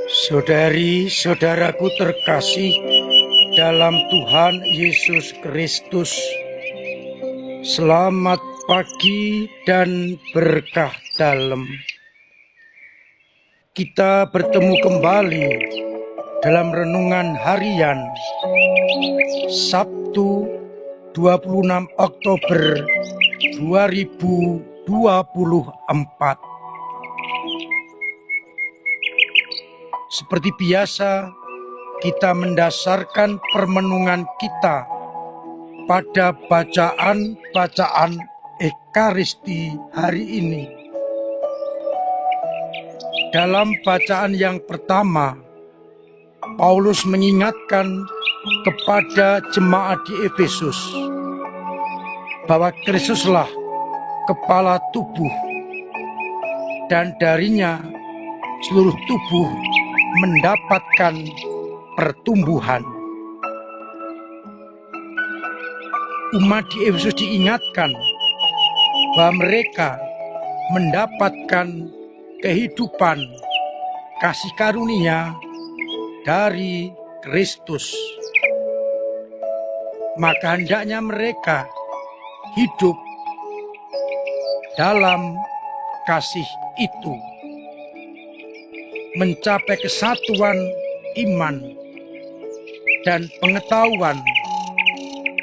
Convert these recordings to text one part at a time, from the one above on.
Saudari-saudaraku terkasih dalam Tuhan Yesus Kristus, selamat pagi dan berkah dalam. Kita bertemu kembali dalam renungan harian Sabtu 26 Oktober 2024. Seperti biasa, kita mendasarkan permenungan kita pada bacaan Ekaristi hari ini. Dalam bacaan yang pertama, Paulus mengingatkan kepada jemaat di Efesus bahwa Kristuslah kepala tubuh, dan darinya seluruh tubuh mendapatkan pertumbuhan. Umat di Efesus diingatkan bahwa mereka mendapatkan kehidupan kasih karunia dari Kristus. Maka hendaknya mereka hidup dalam kasih itu, mencapai kesatuan iman dan pengetahuan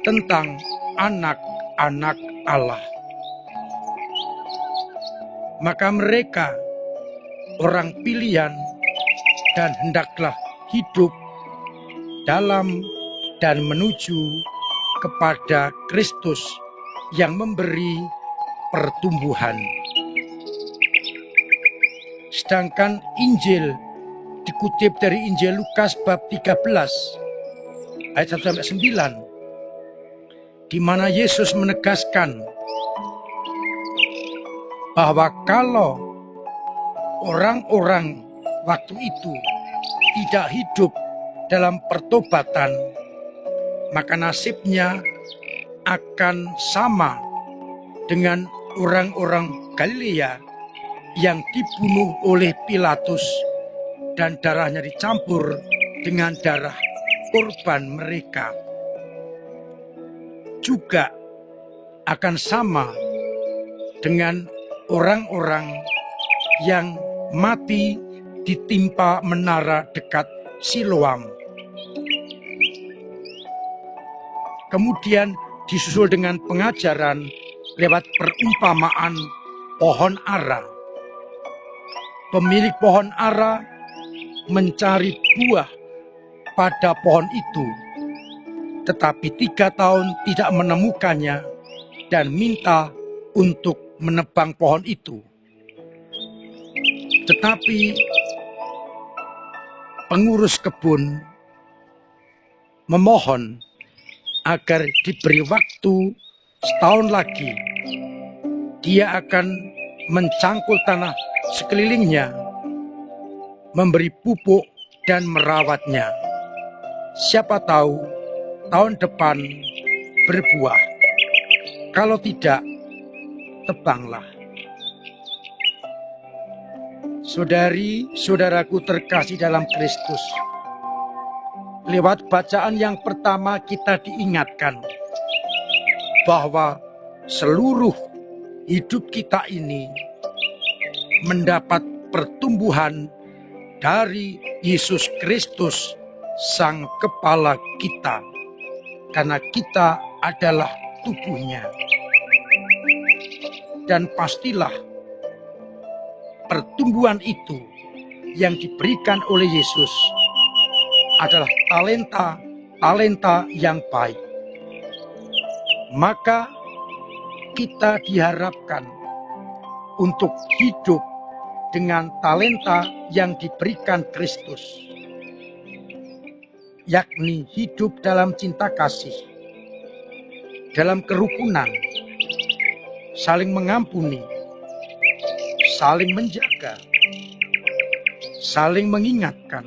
tentang anak-anak Allah. Maka mereka orang pilihan dan hendaklah hidup dalam dan menuju kepada Kristus yang memberi pertumbuhan. Sedangkan Injil dikutip dari Injil Lukas bab 13 ayat 1-9, di mana Yesus menegaskan bahwa kalau orang-orang waktu itu tidak hidup dalam pertobatan, maka nasibnya akan sama dengan orang-orang Galilea yang dibunuh oleh Pilatus dan darahnya dicampur dengan darah korban mereka. Juga akan sama dengan orang-orang yang mati ditimpa menara dekat Siloam. Kemudian disusul dengan pengajaran lewat perumpamaan pohon ara. Pemilik pohon ara mencari buah pada pohon itu, tetapi 3 tahun tidak menemukannya dan minta untuk menebang pohon itu. Tetapi pengurus kebun memohon agar diberi waktu 1 tahun lagi. Dia akan mencangkul tanah sekelilingnya, memberi pupuk dan merawatnya. Siapa tahu tahun depan berbuah. Kalau tidak, tebanglah. Saudari-saudaraku terkasih dalam Kristus, lewat bacaan yang pertama kita diingatkan bahwa seluruh hidup kita ini mendapat pertumbuhan dari Yesus Kristus, Sang Kepala kita, karena kita adalah tubuhnya. Dan pastilah pertumbuhan itu yang diberikan oleh Yesus adalah talenta yang baik. Maka kita diharapkan untuk hidup dengan talenta yang diberikan Kristus, yakni hidup dalam cinta kasih, dalam kerukunan, saling mengampuni, saling menjaga, saling mengingatkan,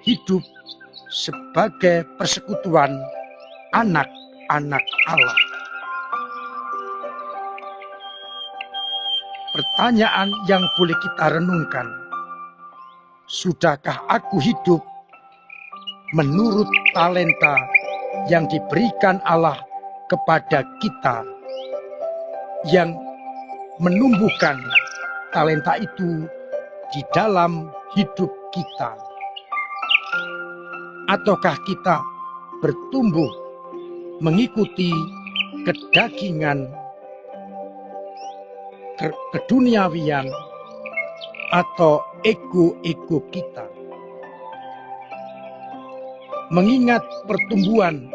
hidup sebagai persekutuan anak-anak Allah. Pertanyaan yang boleh kita renungkan, Sudahkah aku hidup menurut talenta yang diberikan Allah kepada kita, yang menumbuhkan talenta itu di dalam hidup kita? Ataukah kita bertumbuh mengikuti kedagingan, keduniawian, atau ego-ego kita? Mengingat pertumbuhan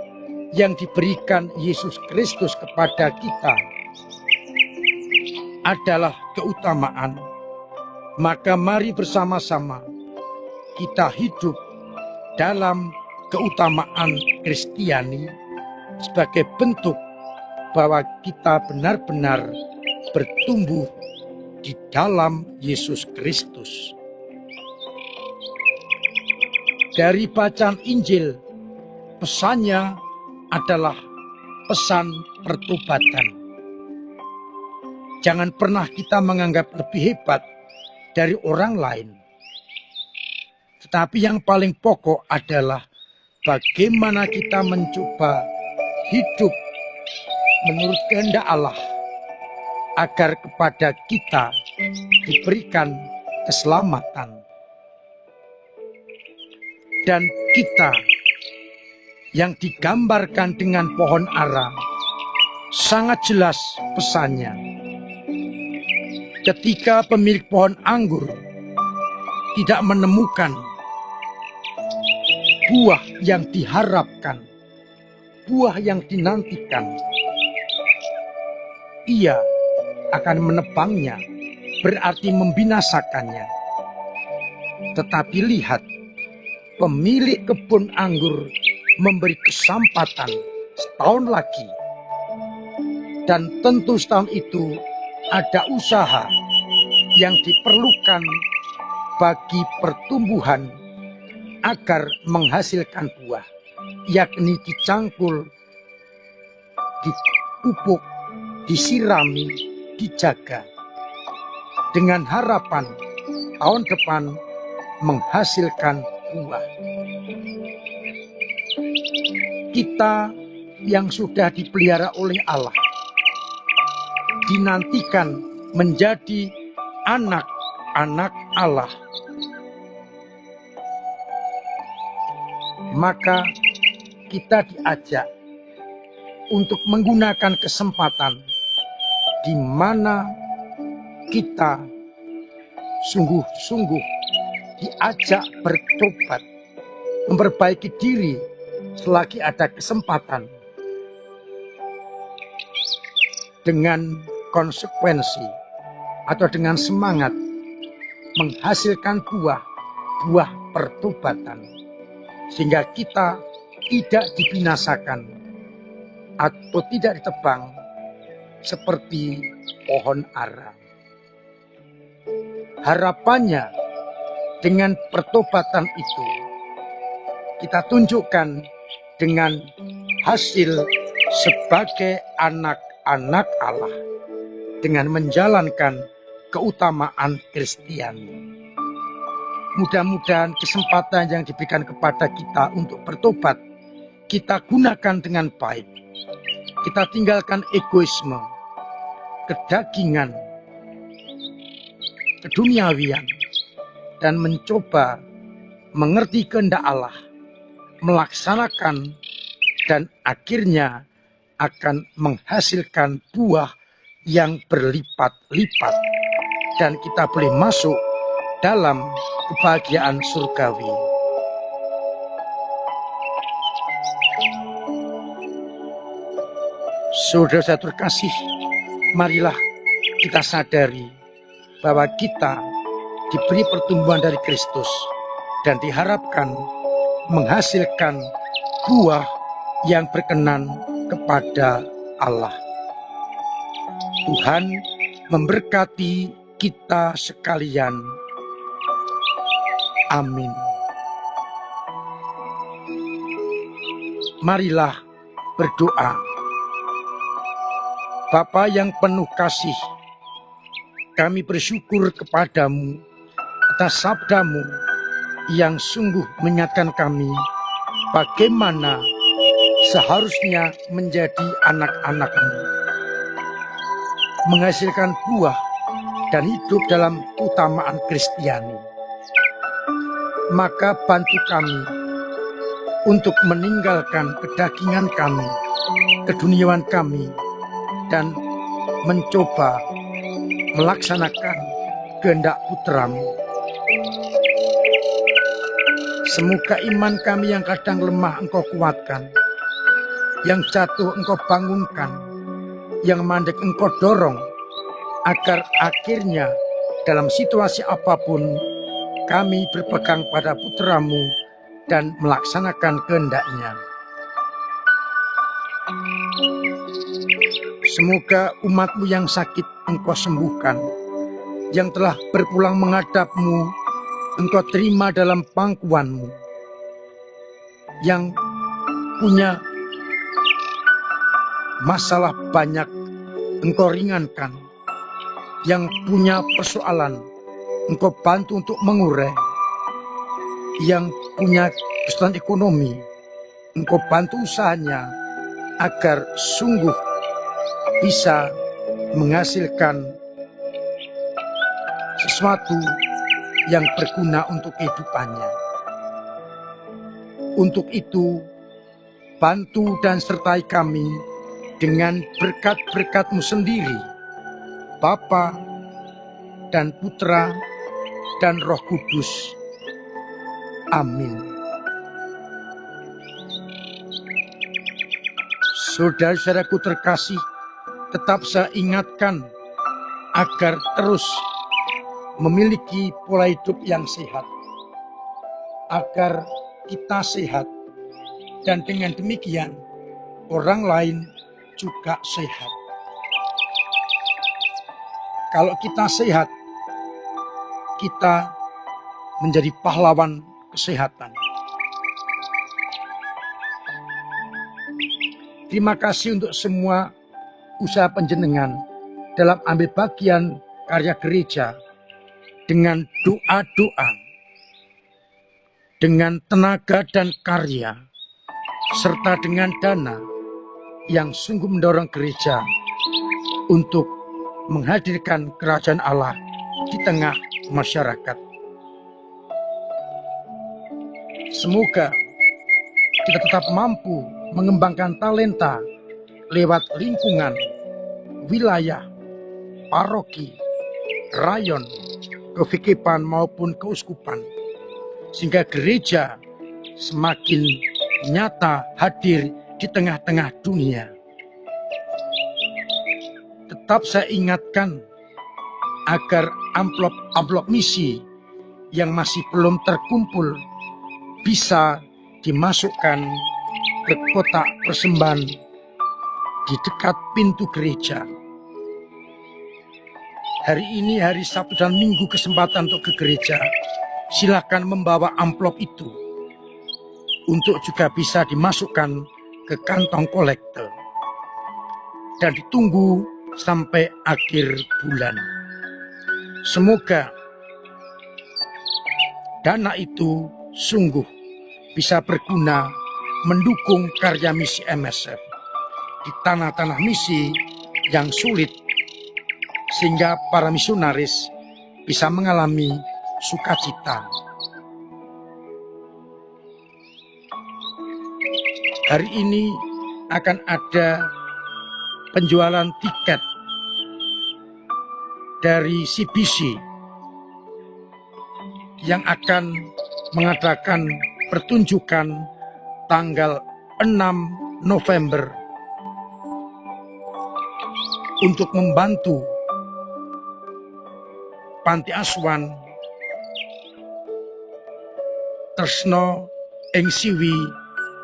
yang diberikan Yesus Kristus kepada kita adalah keutamaan, maka mari bersama-sama kita hidup dalam keutamaan Kristiani sebagai bentuk bahwa kita benar-benar bertumbuh di dalam Yesus Kristus. Dari bacaan Injil, pesannya adalah pesan pertobatan. Jangan pernah kita menganggap lebih hebat dari orang lain. Tetapi yang paling pokok adalah bagaimana kita mencoba hidup menurut kehendak Allah, agar kepada kita diberikan keselamatan. Dan kita yang digambarkan dengan pohon ara sangat jelas pesannya. Ketika pemilik pohon anggur tidak menemukan buah yang diharapkan, buah yang dinantikan, ia akan menebangnya, berarti membinasakannya. Tetapi lihat, pemilik kebun anggur memberi kesempatan setahun lagi. Dan tentu setahun itu ada usaha yang diperlukan bagi pertumbuhan agar menghasilkan buah, yakni dicangkul, dipupuk, disirami, dijaga, dengan harapan tahun depan menghasilkan buah. Kita yang sudah dipelihara oleh Allah dinantikan menjadi anak-anak Allah. Maka kita diajak untuk menggunakan kesempatan di mana kita sungguh-sungguh diajak bertobat, memperbaiki diri selagi ada kesempatan, dengan konsekuensi atau dengan semangat menghasilkan buah pertobatan, sehingga kita tidak dibinasakan atau tidak ditebang seperti pohon ara. Harapannya dengan pertobatan itu kita tunjukkan dengan hasil sebagai anak-anak Allah, dengan menjalankan keutamaan Kristiani. Mudah-mudahan kesempatan yang diberikan kepada kita untuk bertobat, kita gunakan dengan baik. Kita tinggalkan egoisme, kedagingan, keduniawian, dan mencoba mengerti kehendak Allah, melaksanakan, dan akhirnya akan menghasilkan buah yang berlipat-lipat, dan kita boleh masuk dalam kebahagiaan surgawi. Saudara-saudara terkasih, marilah kita sadari bahwa kita diberi pertumbuhan dari Kristus dan diharapkan menghasilkan buah yang berkenan kepada Allah. Tuhan memberkati kita sekalian. Amin. Marilah berdoa. Bapa yang penuh kasih, kami bersyukur kepadamu atas sabdamu yang sungguh mengingatkan kami bagaimana seharusnya menjadi anak-anak-Mu, menghasilkan buah dan hidup dalam keutamaan Kristiani. Maka bantu kami untuk meninggalkan kedagingan kami, keduniawan kami, dan mencoba melaksanakan kehendak Putra-Mu. Semoga iman kami yang kadang lemah Engkau kuatkan, yang jatuh Engkau bangunkan, yang mandek Engkau dorong, agar akhirnya dalam situasi apapun kami berpegang pada Putra-Mu dan melaksanakan kehendak-Nya. Semoga umat-Mu yang sakit Engkau sembuhkan, yang telah berpulang menghadap-Mu Engkau terima dalam pangkuan-Mu, yang punya masalah banyak Engkau ringankan, yang punya persoalan Engkau bantu untuk mengurai, yang punya kesulitan ekonomi Engkau bantu usahanya agar sungguh bisa menghasilkan sesuatu yang berguna untuk kehidupannya. Untuk itu, bantu dan sertai kami dengan berkat-berkat-Mu sendiri, Bapa dan Putra dan Roh Kudus. Amin. Saudara-saudaraku terkasih, tetap saya ingatkan agar terus memiliki pola hidup yang sehat, agar kita sehat, dan dengan demikian orang lain juga sehat. Kalau kita sehat, kita menjadi pahlawan kesehatan. Terima kasih untuk semua usaha panjenengan dalam ambil bagian karya gereja dengan doa-doa, dengan tenaga dan karya, serta dengan dana yang sungguh mendorong gereja untuk menghadirkan kerajaan Allah di tengah masyarakat. Semoga kita tetap mampu mengembangkan talenta lewat lingkungan, wilayah, paroki, rayon, kevikepan maupun keuskupan, sehingga gereja semakin nyata hadir di tengah-tengah dunia. Tetap saya ingatkan agar amplop-amplop misi yang masih belum terkumpul bisa dimasukkan ke kotak persembahan di dekat pintu gereja. Hari ini hari Sabtu dan Minggu kesempatan untuk ke gereja. Silakan membawa amplop itu untuk juga bisa dimasukkan ke kantong kolektor dan ditunggu sampai akhir bulan. Semoga dana itu sungguh bisa berguna mendukung karya misi MSF di tanah-tanah misi yang sulit, sehingga para misionaris bisa mengalami sukacita. Hari ini akan ada penjualan tiket dari CBC yang akan mengadakan pertunjukan tanggal 6 November untuk membantu panti asuhan Tresno ing Siwi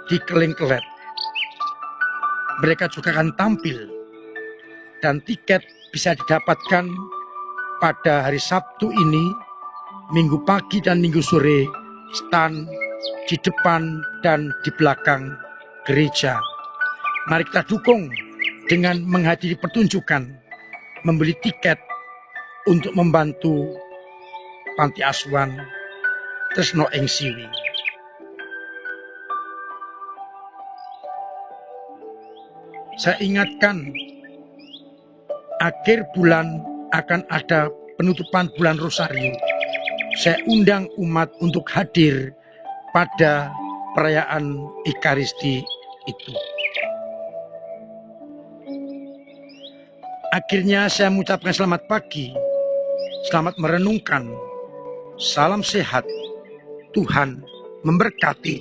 di Kelengkelet. Mereka juga akan tampil dan tiket bisa didapatkan pada hari Sabtu ini, Minggu pagi dan Minggu sore, stand di depan dan di belakang gereja. Mari kita dukung dengan menghadiri pertunjukan, membeli tiket untuk membantu panti asuhan tresno ing siwi. Saya ingatkan, akhir bulan akan ada penutupan bulan Rosario. Saya undang umat untuk hadir pada perayaan Ekaristi itu. Akhirnya saya mengucapkan selamat pagi, selamat merenungkan, salam sehat, Tuhan memberkati.